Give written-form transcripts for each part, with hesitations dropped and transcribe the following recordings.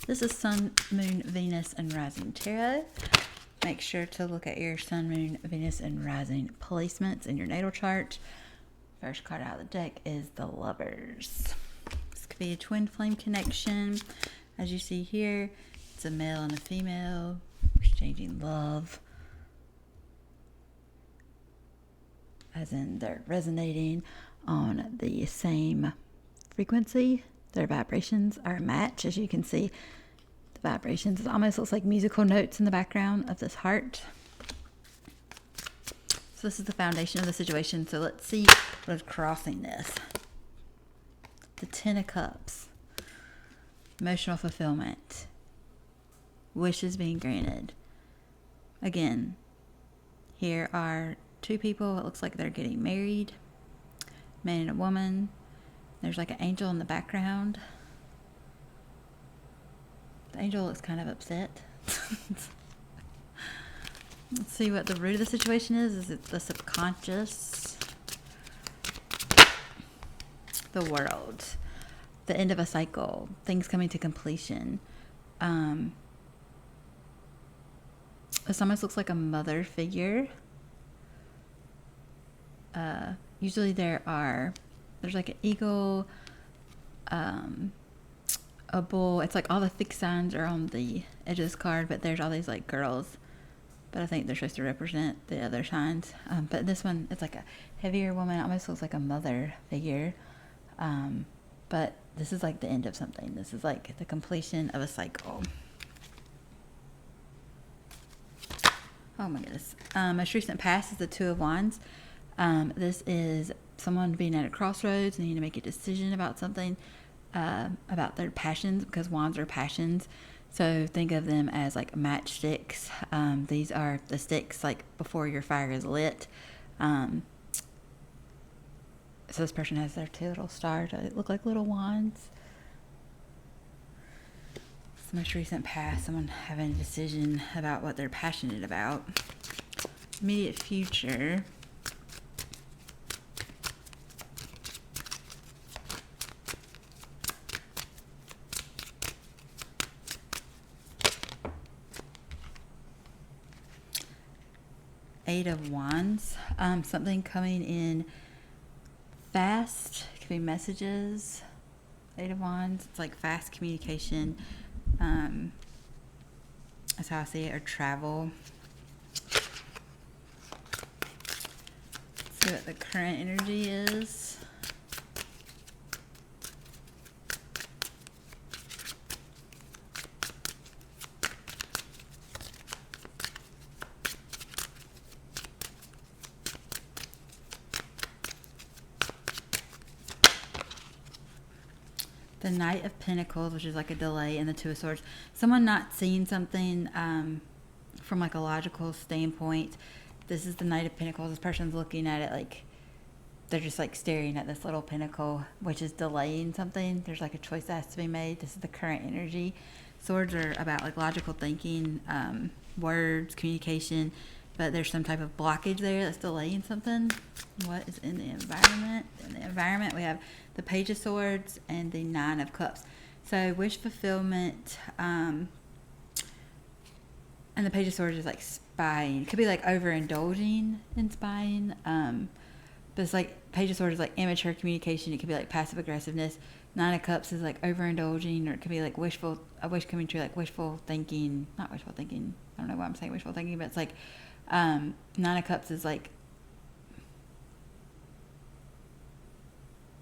This is Sun, Moon, Venus, and Rising Tarot. Make sure to look at your Sun, Moon, Venus, and Rising placements in your natal chart. First card out of the deck is the Lovers. This could be a twin flame connection. As you see here, it's a male and a female exchanging love. As in they're resonating on the same frequency. Their vibrations are a match. As you can see, the vibrations, it almost looks like musical notes in the background of this heart. So this is the foundation of the situation. So let's see what is crossing this. The Ten of Cups. Emotional fulfillment. Wishes being granted. Again, here are two people. It looks like they're getting married. Man and a woman. There's like an angel in the background. The angel looks kind of upset. Let's see what the root of the situation is. Is it the subconscious? The World. The end of a cycle. Things coming to completion. This almost looks like a mother figure. Usually there's like an eagle, a bull. It's like all the fixed signs are on the edge of this card, but there's all these like girls. But I think they're supposed to represent the other signs. But this one, it's like a heavier woman. It almost looks like a mother figure. But this is like the end of something. This is like the completion of a cycle. Oh my goodness. Most recent past is the Two of Wands. This is someone being at a crossroads and needing to make a decision about something, about their passions, because wands are passions. So think of them as like matchsticks. These are the sticks like before your fire is lit. So this person has their two little stars that look like little wands. It's the most recent past, someone having a decision about what they're passionate about. Immediate future. Eight of Wands. Something coming in fast. It could be messages. Eight of Wands. It's like fast communication. That's how I see it. Or travel. Let's see what the current energy is. The Knight of Pentacles, which is like a delay, and the Two of Swords. Someone not seeing something from like a logical standpoint. This is the Knight of Pentacles. This person's looking at it like they're just like staring at this little pentacle, which is delaying something. There's like a choice that has to be made. This is the current energy. Swords are about like logical thinking, words, communication, but there's some type of blockage there that's delaying something. What is in the environment? In the environment, we have the Page of Swords and the Nine of Cups. So wish fulfillment, and the Page of Swords is like spying. It could be like overindulging in spying. But it's like Page of Swords is like immature communication. It could be like passive aggressiveness. Nine of Cups is like overindulging, or it could be like a wish coming true, like wishful thinking. Not wishful thinking. I don't know why I'm saying wishful thinking, but it's like Nine of Cups is like,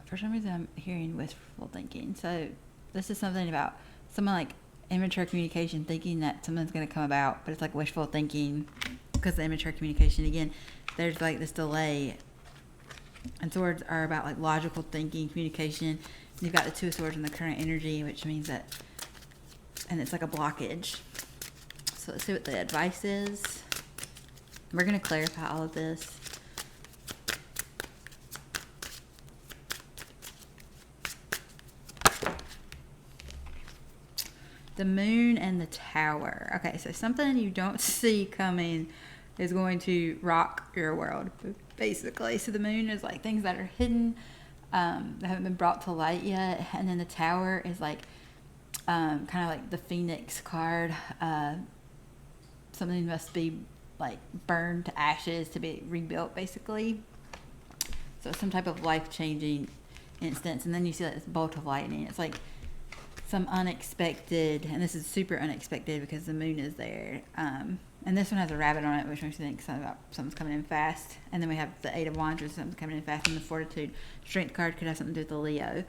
for some reason I'm hearing wishful thinking. So this is something about someone like immature communication, thinking that something's going to come about, but it's like wishful thinking because the immature communication. Again, there's like this delay. And swords are about like logical thinking, communication. And you've got the Two of Swords in the current energy, which means that, and it's like a blockage. So let's see what the advice is. We're going to clarify all of this. The Moon and the Tower. Okay, so something you don't see coming is going to rock your world, basically. So the Moon is like things that are hidden, that haven't been brought to light yet. And then the Tower is like kind of like the Phoenix card. Something must be like burned to ashes to be rebuilt, basically. So it's some type of life-changing instance. And then you see like this bolt of lightning. It's like some unexpected, and this is super unexpected because the moon is there. And this one has a rabbit on it, which makes me think something's coming in fast. And then we have the Eight of Wands, which is something coming in fast, and the Fortitude. Strength card could have something to do with the Leo.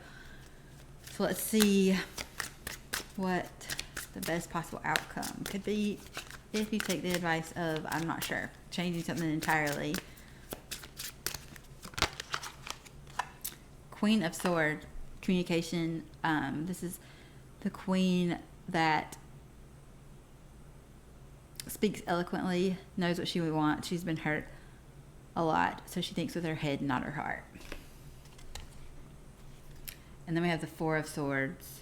So let's see what the best possible outcome could be if you take the advice of, I'm not sure, changing something entirely. Queen of Swords, communication. This is the queen that speaks eloquently, knows what she would want. She's been hurt a lot, so she thinks with her head, not her heart. And then we have the Four of Swords.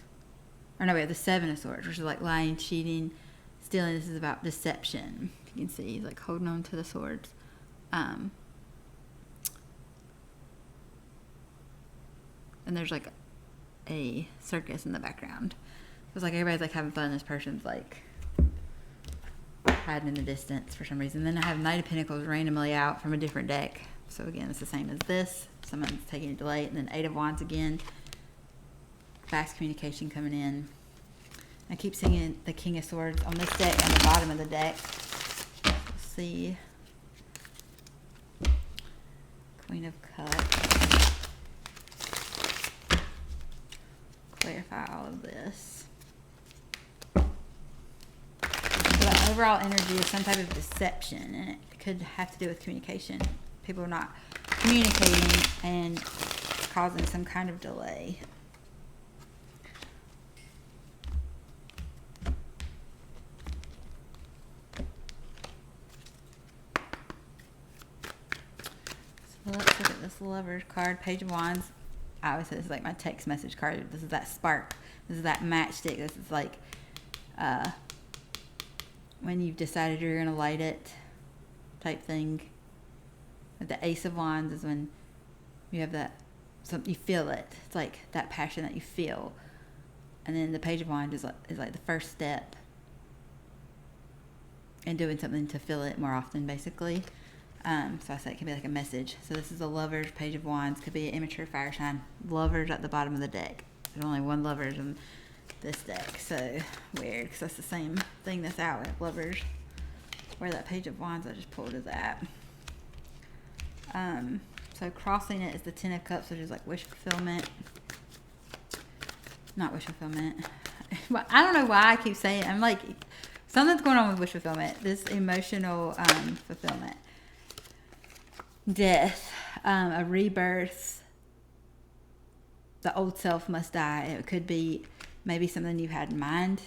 Or no, we have the Seven of Swords, which is like lying, cheating, stealing. This is about deception. You can see he's like holding on to the swords. And there's like a circus in the background. It's like everybody's like having fun. This person's like hiding in the distance for some reason. Then I have Knight of Pentacles randomly out from a different deck. So again, it's the same as this. Someone's taking a delay. And then Eight of Wands again. Fast communication coming in. I keep seeing the King of Swords on this deck on the bottom of the deck. Let's see. Queen of Cups. Clarify all of this. The overall energy is some type of deception, and it could have to do with communication. People are not communicating and causing some kind of delay. So let's look at this Lovers card. Page of Wands. I always say this is like my text message card. This is that spark. This is that matchstick. This is like when you've decided you're going to light it type thing. The Ace of Wands is when you have that, you feel it. It's like that passion that you feel. And then the Page of Wands is like the first step in doing something to feel it more often, basically. So I say it can be like a message. So this is a Lovers, Page of Wands. Could be an immature fire sign. Lovers at the bottom of the deck. There's only one Lovers in this deck. So weird, because that's the same thing that's out with Lovers. Where that Page of Wands I just pulled is at. So crossing it is the Ten of Cups, which is like wish fulfillment. Not wish fulfillment. Well, I don't know why I keep saying it. I'm like, something's going on with wish fulfillment. This emotional fulfillment. Death, a rebirth. The old self must die. It could be maybe something you had in mind.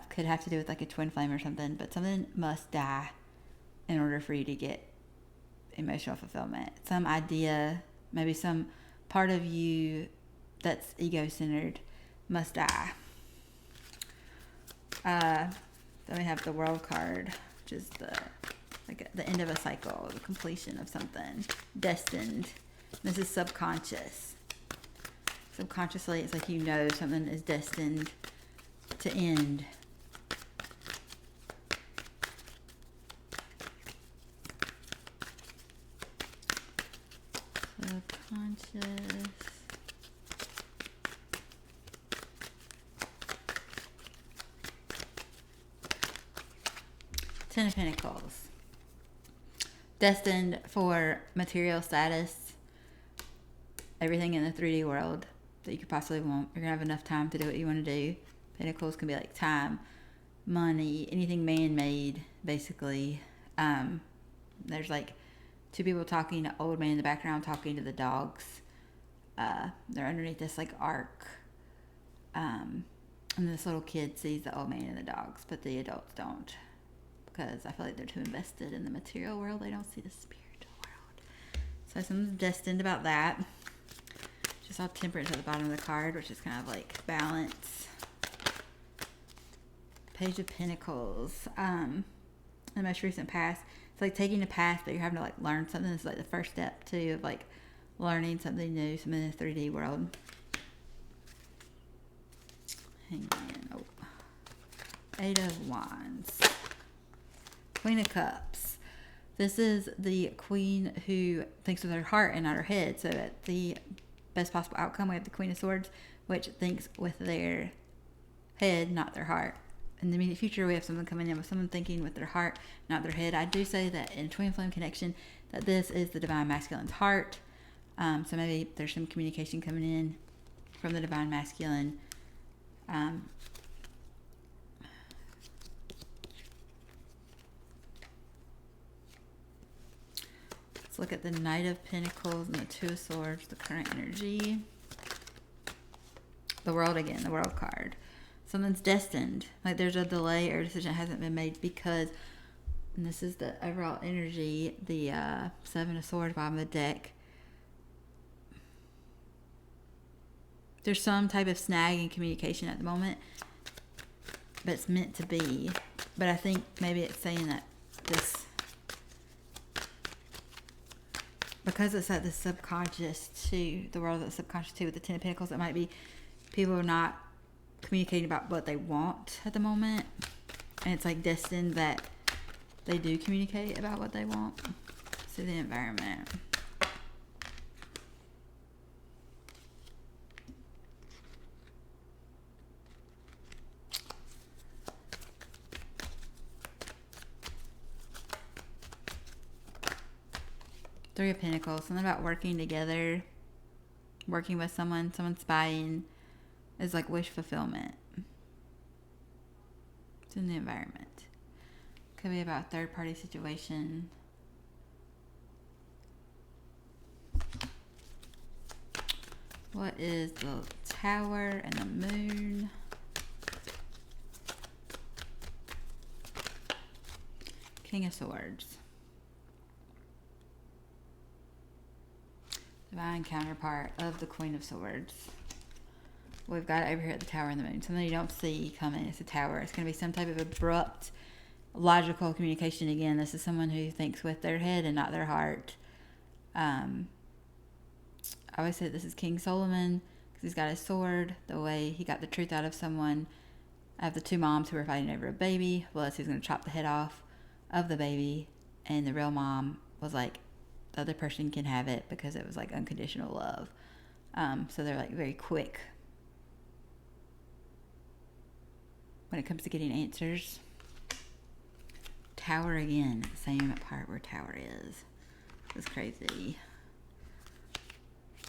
Could have to do with like a twin flame or something, but something must die in order for you to get emotional fulfillment. Some idea, maybe some part of you that's ego-centered must die. Then we have the World card, which is the end of a cycle, the completion of something. Destined. This is subconscious. Subconsciously, it's like you know something is destined to end. Subconscious. Ten of Pentacles. Destined for material status. Everything in the 3D world that you could possibly want. You're going to have enough time to do what you want to do. Pentacles can be like time, money, anything man-made, basically. There's like two people talking, an old man in the background talking to the dogs. They're underneath this like arc. And this little kid sees the old man and the dogs, but the adults don't. Because I feel like they're too invested in the material world. They don't see the spiritual world. So something's destined about that. Just all Temperance at the bottom of the card, which is kind of like balance. Page of Pentacles. The most recent past. It's like taking a path, but you're having to like learn something. It's like the first step too of like learning something new, something in the 3D world. Hangman. Oh. Eight of Wands. Queen of Cups. This is the queen who thinks with her heart and not her head. So at the best possible outcome, we have the Queen of Swords, which thinks with their head, not their heart. In the immediate future, we have someone coming in with someone thinking with their heart, not their head. I do say that in Twin Flame Connection, that this is the Divine Masculine's heart. So maybe there's some communication coming in from the Divine Masculine. Let's look at the Knight of Pentacles and the Two of Swords, the current energy. The World again, the World card. Something's destined. Like there's a delay or a decision hasn't been made because, and this is the overall energy, the Seven of Swords bottom of the deck. There's some type of snag in communication at the moment, but it's meant to be. But I think maybe it's saying that this, because it's at the subconscious to the world that's subconscious to with the Ten of Pentacles, it might be people are not communicating about what they want at the moment, and it's like destined that they do communicate about what they want. So the environment. Three of Pentacles, something about working together, working with someone, spying is like wish fulfillment. It's in the environment. Could be about a third party situation. What is the Tower and the Moon? King of Swords. Divine counterpart of the Queen of Swords. We've got it over here at the Tower and the Moon. Something you don't see coming. It's a tower. It's going to be some type of abrupt, logical communication. Again, this is someone who thinks with their head and not their heart. I always say this is King Solomon because he's got his sword. The way he got the truth out of someone. I have the two moms who were fighting over a baby. Well, he's going to chop the head off of the baby. And the real mom was like, the other person can have it because it was like unconditional love. So they're like very quick when it comes to getting answers. Tower again, same part where Tower is. It's crazy.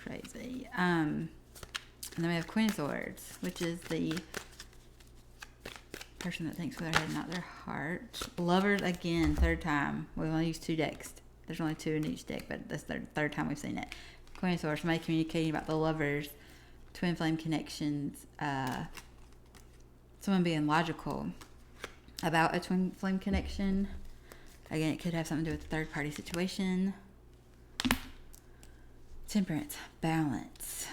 Crazy. And then we have Queen of Swords, which is the person that thinks with their head, not their heart. Lovers again, third time. We only use two decks. There's only two in each deck, but that's the third time we've seen it. Queen of Swords, somebody communicating about the lovers, twin flame connections, someone being logical about a twin flame connection. Again, it could have something to do with the third party situation. Temperance, balance.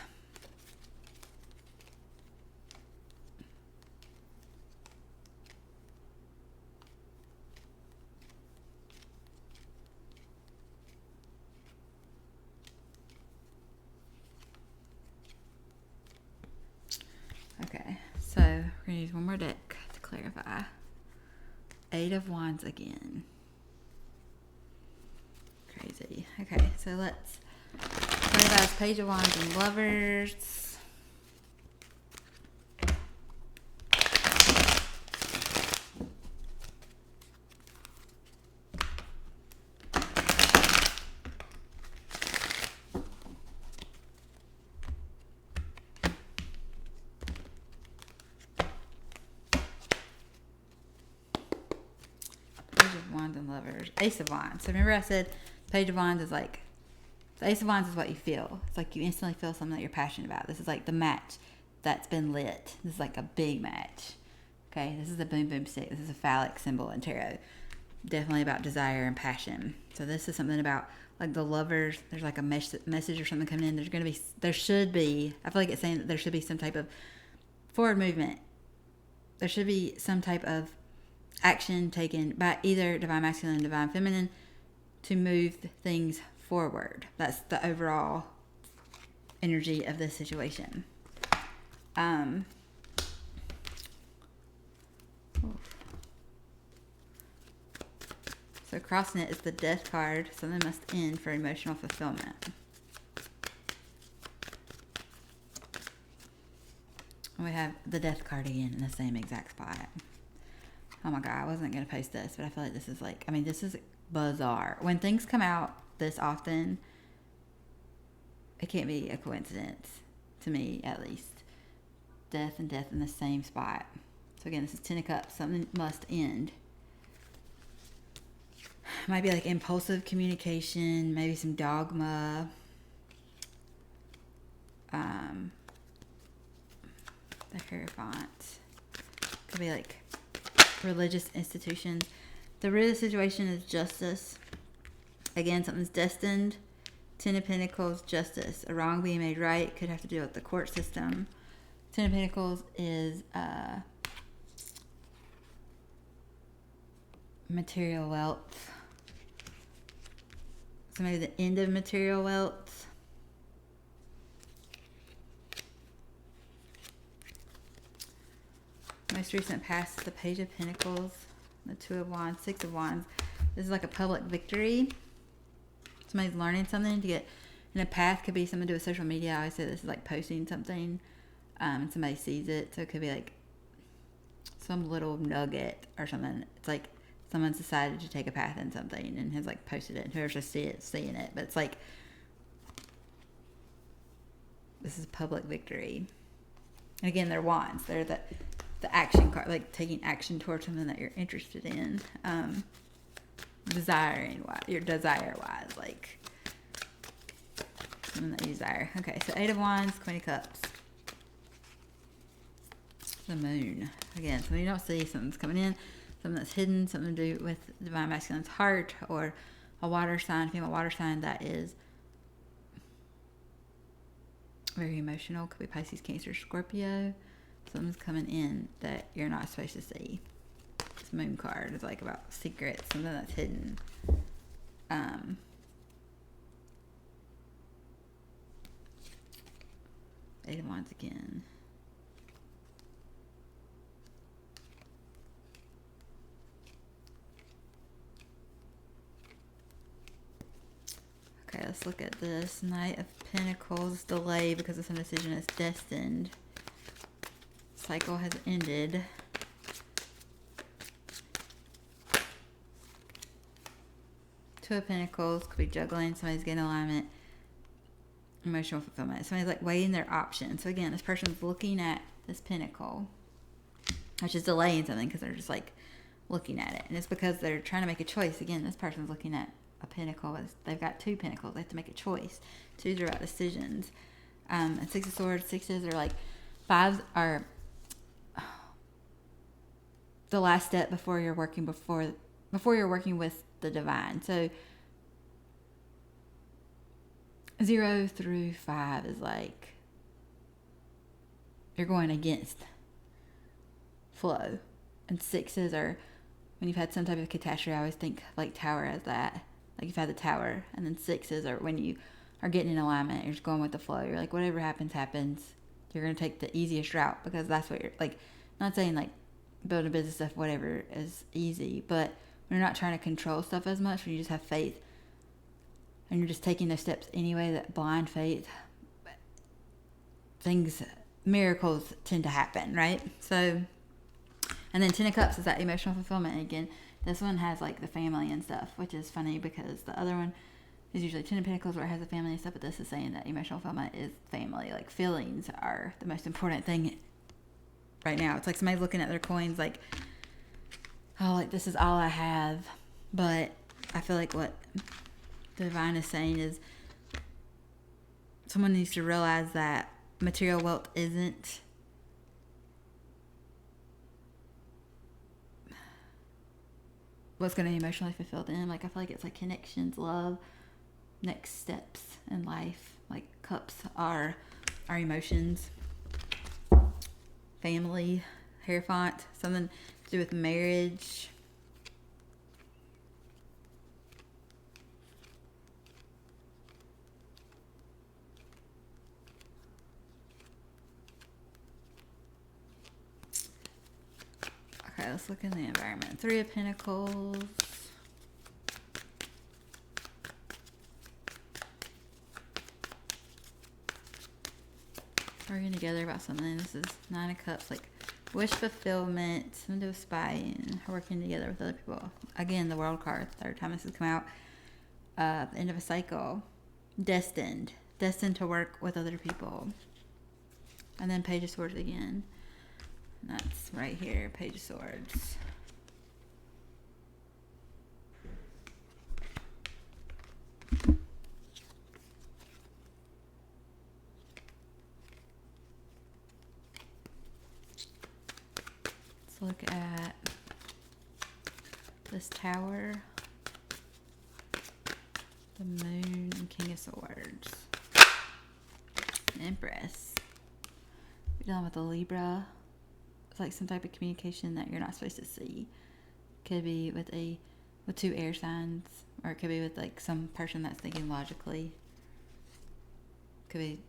Okay, so we're going to use one more deck to clarify. Eight of Wands again. Crazy. Okay, so let's clarify this Page of Wands and Lovers. And Lovers. Ace of Wands. So remember I said Page of Wands is like, the Ace of Wands is what you feel. It's like you instantly feel something that you're passionate about. This is like the match that's been lit. This is like a big match. Okay, this is the boom boom stick. This is a phallic symbol in tarot. Definitely about desire and passion. So this is something about like the lovers. There's like a message or something coming in. There should be, I feel like it's saying that there should be some type of forward movement. There should be some type of action taken by either Divine Masculine and Divine Feminine to move things forward. That's the overall energy of this situation. So crossing it is the Death card. Something must end for emotional fulfillment. We have the Death card again in the same exact spot. Oh my God, I wasn't going to post this, but I feel like this is like, I mean, this is bizarre. When things come out this often, it can't be a coincidence, to me at least. Death and death in the same spot. So again, this is Ten of Cups. Something must end. Might be like impulsive communication, maybe some dogma. The Hierophant. Could be like religious institutions. The root of the situation is justice. Again, something's destined. Ten of Pentacles, justice. A wrong being made right. Could have to do with the court system. Ten of Pentacles is material wealth. So maybe the end of material wealth. Most recent past is the Page of Pentacles, the Two of Wands, Six of Wands. This is like a public victory. Somebody's learning something to get in a path. Could be something to do with social media. I always say this is like posting something and somebody sees it. So it could be like some little nugget or something. It's like someone's decided to take a path in something and has like posted it. And whoever's just seeing it. But it's like, this is public victory. And again, they're wands. They're the action card, like taking action towards something that you're interested in. Your desire wise, like something that you desire. Okay, so Eight of Wands, Queen of Cups. The Moon. Again, something you don't see, something's coming in, something that's hidden, something to do with Divine Masculine's heart, or a water sign, female water sign that is very emotional. Could be Pisces, Cancer, Scorpio. Something's coming in that you're not supposed to see. This Moon card is like about secrets, something that's hidden. Eight of Wands again. Okay, let's look at this. Knight of Pentacles, delay because of some decision is destined. Cycle has ended. Two of Pentacles, could be juggling, somebody's getting alignment. Emotional fulfillment. Somebody's like weighing their options. So again, this person's looking at this pentacle, which is delaying something because they're just like looking at it. And it's because they're trying to make a choice. Again, this person's looking at a pentacle. They've got two pentacles. They have to make a choice. Twos are about decisions. And Six of Swords, sixes are like, fives are the last step before you're working before you're working with the divine. So 0 through 5 is like you're going against flow, and sixes are when you've had some type of catastrophe. I always think like Tower as that, like you've had the Tower, and then sixes are when you are getting in alignment. You're just going with the flow. You're like, whatever happens, you're gonna take the easiest route because that's what you're like. Not saying like building a business stuff, whatever is easy, but when you're not trying to control stuff as much, when you just have faith and you're just taking those steps anyway, that blind faith, miracles tend to happen, right? So, and then Ten of Cups is that emotional fulfillment. And again, this one has like the family and stuff, which is funny because the other one is usually Ten of Pentacles where it has the family and stuff, but this is saying that emotional fulfillment is family. Like feelings are the most important thing right now. It's like somebody looking at their coins like, oh, like this is all I have. But I feel like what the divine is saying is someone needs to realize that material wealth isn't what's going to emotionally fulfill them. Like I feel like it's like connections, love, next steps in life. Like cups are our emotions, family, Hierophant, something to do with marriage. Okay, let's look in the environment. Three of Pentacles. together about something. This is Nine of Cups, like wish fulfillment, something to do with spying, working together with other people. Again, the World card, third time this has come out. The end of a cycle. Destined to work with other people. And then Page of Swords again. And that's right here, Page of Swords. Let's look at this Tower, the Moon, and King of Swords. Empress. We're dealing with a Libra. It's like some type of communication that you're not supposed to see. Could be with two air signs, or it could be with like some person that's thinking logically. Could be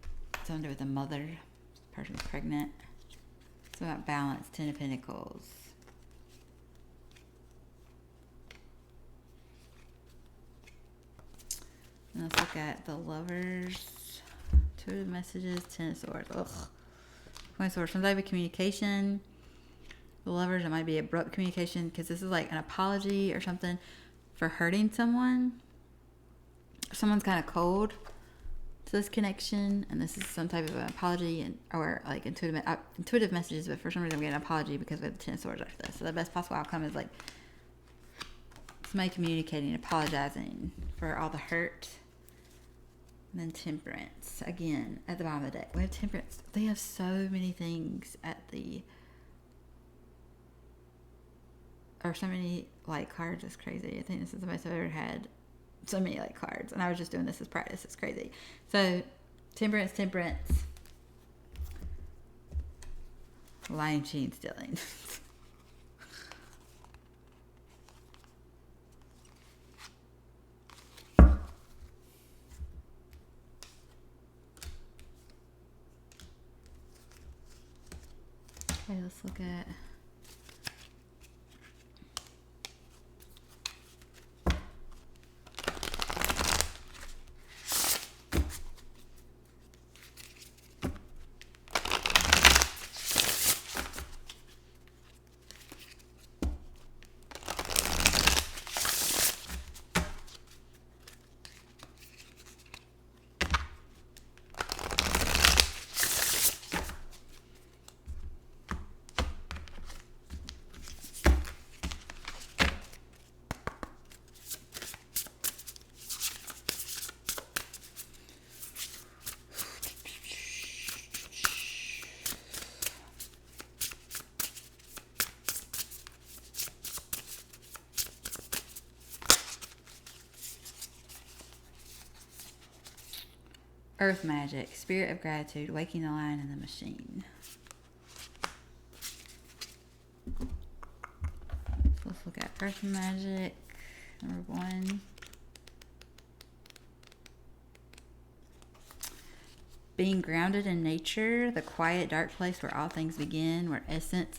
something to do with a mother. This person's pregnant. It's about balance. 10 of Pentacles. And let's look at the Lovers. 2 of Messages. 10 of Swords. Ugh. 20 of Swords. Some type of communication. The Lovers, it might be abrupt communication because this is like an apology or something for hurting someone. Someone's kind of cold to this connection, and this is some type of an apology or like intuitive messages, but for some reason I'm getting an apology because we have the 10 of Swords after this. So the best possible outcome is like somebody communicating, apologizing for all the hurt. And then Temperance again at the bottom of the deck. We have Temperance. They have so many things at the, or so many light cards. It's crazy. I think this is the most I've ever had. So many light cards, and I was just doing this as practice. It's crazy. So Temperance, lying, cheating, stealing. Okay, let's look at Earth Magic, Spirit of Gratitude, Waking the Lion in the Machine. So let's look at Earth Magic, number 1. Being grounded in nature, the quiet, dark place where all things begin, where essence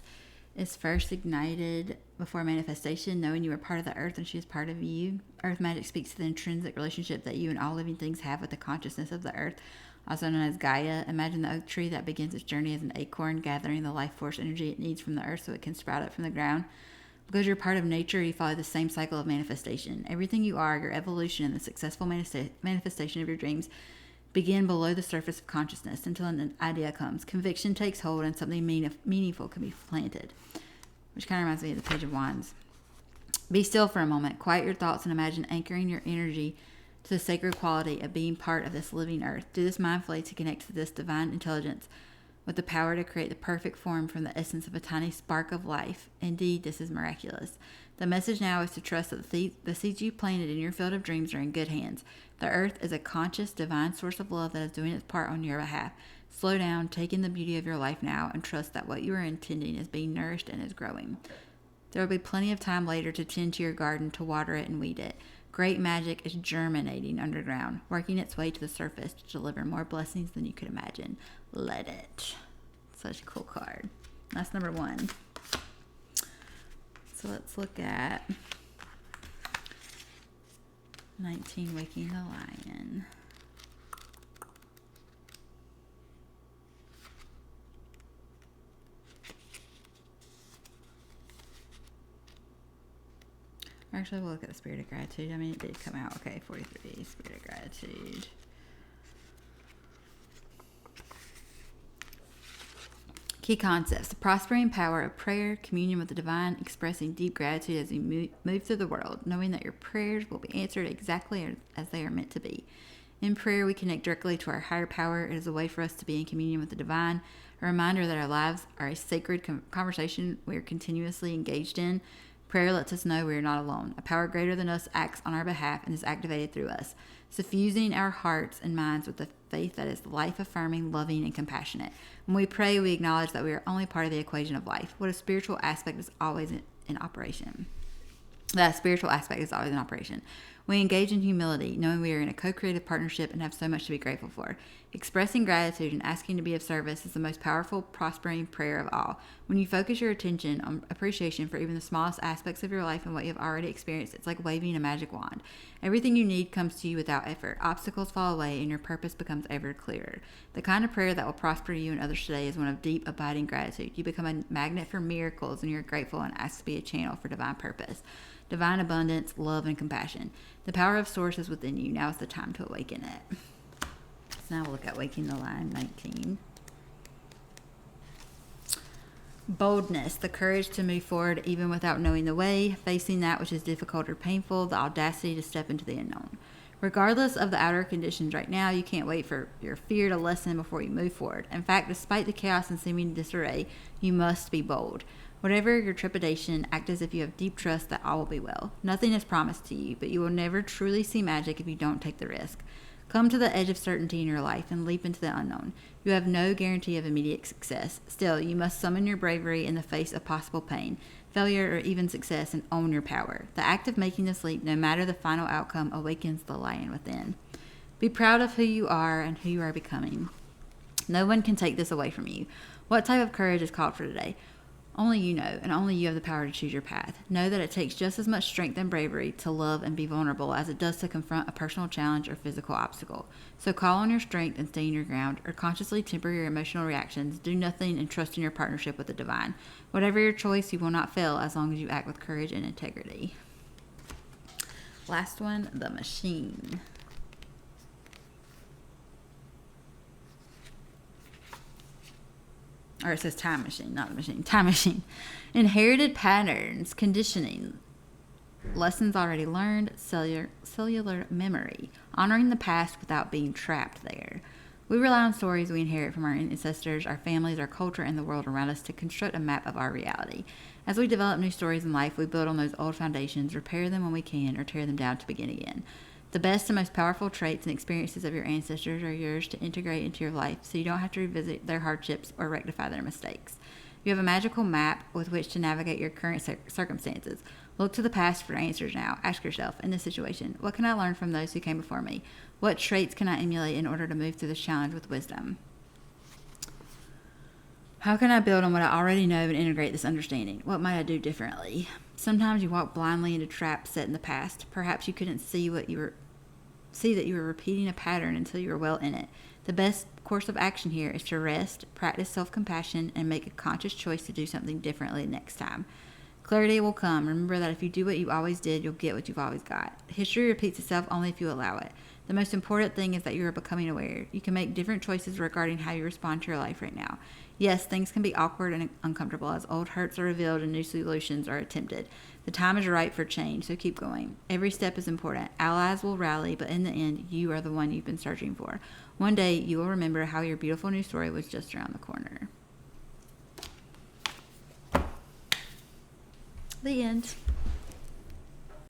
is first ignited before manifestation, knowing you are part of the earth and she is part of you. Earth Magic speaks to the intrinsic relationship that you and all living things have with the consciousness of the earth, also known as Gaia. Imagine the oak tree that begins its journey as an acorn, gathering the life force energy it needs from the earth so it can sprout up from the ground. Because you're part of nature, you follow the same cycle of manifestation. Everything you are, your evolution, and the successful manifestation of your dreams begin below the surface of consciousness until an idea comes. Conviction takes hold and something meaningful can be planted. Which kind of reminds me of the Page of Wands. Be still for a moment. Quiet your thoughts and imagine anchoring your energy to the sacred quality of being part of this living earth. Do this mindfully to connect to this divine intelligence with the power to create the perfect form from the essence of a tiny spark of life. Indeed, this is miraculous. The message now is to trust that the seeds you planted in your field of dreams are in good hands. The earth is a conscious, divine source of love that is doing its part on your behalf. Slow down, take in the beauty of your life now, and trust that what you are intending is being nourished and is growing. There will be plenty of time later to tend to your garden, to water it and weed it. Great magic is germinating underground, working its way to the surface to deliver more blessings than you could imagine. Let it. Such a cool card. That's number 1. So let's look at 19, Waking the Lion. Actually, we'll look at the spirit of gratitude. I mean, it did come out. Okay, 43, spirit of gratitude. Key concepts: the prospering power of prayer, communion with the divine, expressing deep gratitude as you move through the world, knowing that your prayers will be answered exactly as they are meant to be. In prayer, we connect directly to our higher power. It is a way for us to be in communion with the divine, a reminder that our lives are a sacred conversation we are continuously engaged in. Prayer lets us know we are not alone. A power greater than us acts on our behalf and is activated through us, suffusing our hearts and minds with the faith that is life-affirming, loving, and compassionate. When we pray, we acknowledge that we are only part of the equation of life. What a spiritual aspect is always in operation. That spiritual aspect is always in operation. We engage in humility, knowing we are in a co-creative partnership and have so much to be grateful for. Expressing gratitude and asking to be of service is the most powerful, prospering prayer of all. When you focus your attention on appreciation for even the smallest aspects of your life and what you have already experienced, it's like waving a magic wand. Everything you need comes to you without effort. Obstacles fall away and your purpose becomes ever clearer. The kind of prayer that will prosper you and others today is one of deep, abiding gratitude. You become a magnet for miracles and you're grateful and asked to be a channel for divine purpose, divine abundance, love, and compassion. The power of source is within you. Now is the time to awaken it. So now we'll look at Waking the Lion 19. Boldness, the courage to move forward even without knowing the way, facing that which is difficult or painful, the audacity to step into the unknown. Regardless of the outer conditions right now, you can't wait for your fear to lessen before you move forward. In fact, despite the chaos and seeming disarray, you must be bold. Whatever your trepidation, act as if you have deep trust that all will be well. Nothing is promised to you, but you will never truly see magic if you don't take the risk. Come to the edge of certainty in your life and leap into the unknown. You have no guarantee of immediate success. Still, you must summon your bravery in the face of possible pain, failure, or even success, and own your power. The act of making this leap, no matter the final outcome, awakens the lion within. Be proud of who you are and who you are becoming. No one can take this away from you. What type of courage is called for today? Only you know, and only you have the power to choose your path. Know that it takes just as much strength and bravery to love and be vulnerable as it does to confront a personal challenge or physical obstacle. So call on your strength and stand your ground, or consciously temper your emotional reactions. Do nothing and trust in your partnership with the divine. Whatever your choice, you will not fail as long as you act with courage and integrity. Last one, the machine. Or it says time machine, not the machine. Time machine. Inherited patterns, conditioning, lessons already learned, cellular memory, honoring the past without being trapped there. We rely on stories we inherit from our ancestors, our families, our culture, and the world around us to construct a map of our reality. As we develop new stories in life, we build on those old foundations, repair them when we can, or tear them down to begin again. The best and most powerful traits and experiences of your ancestors are yours to integrate into your life, so you don't have to revisit their hardships or rectify their mistakes. You have a magical map with which to navigate your current circumstances. Look to the past for answers now. Ask yourself, in this situation, what can I learn from those who came before me? What traits can I emulate in order to move through this challenge with wisdom? How can I build on what I already know and integrate this understanding? What might I do differently? Sometimes you walk blindly into traps set in the past. Perhaps you couldn't see that you were repeating a pattern until you were well in it. The best course of action here is to rest, practice self-compassion, and make a conscious choice to do something differently next time. Clarity will come. Remember that if you do what you always did, you'll get what you've always got. History repeats itself only if you allow it. The most important thing is that you are becoming aware. You can make different choices regarding how you respond to your life right now. Yes, things can be awkward and uncomfortable as old hurts are revealed and new solutions are attempted. The time is right for change, so keep going. Every step is important. Allies will rally, but in the end, you are the one you've been searching for. One day, you will remember how your beautiful new story was just around the corner. The end.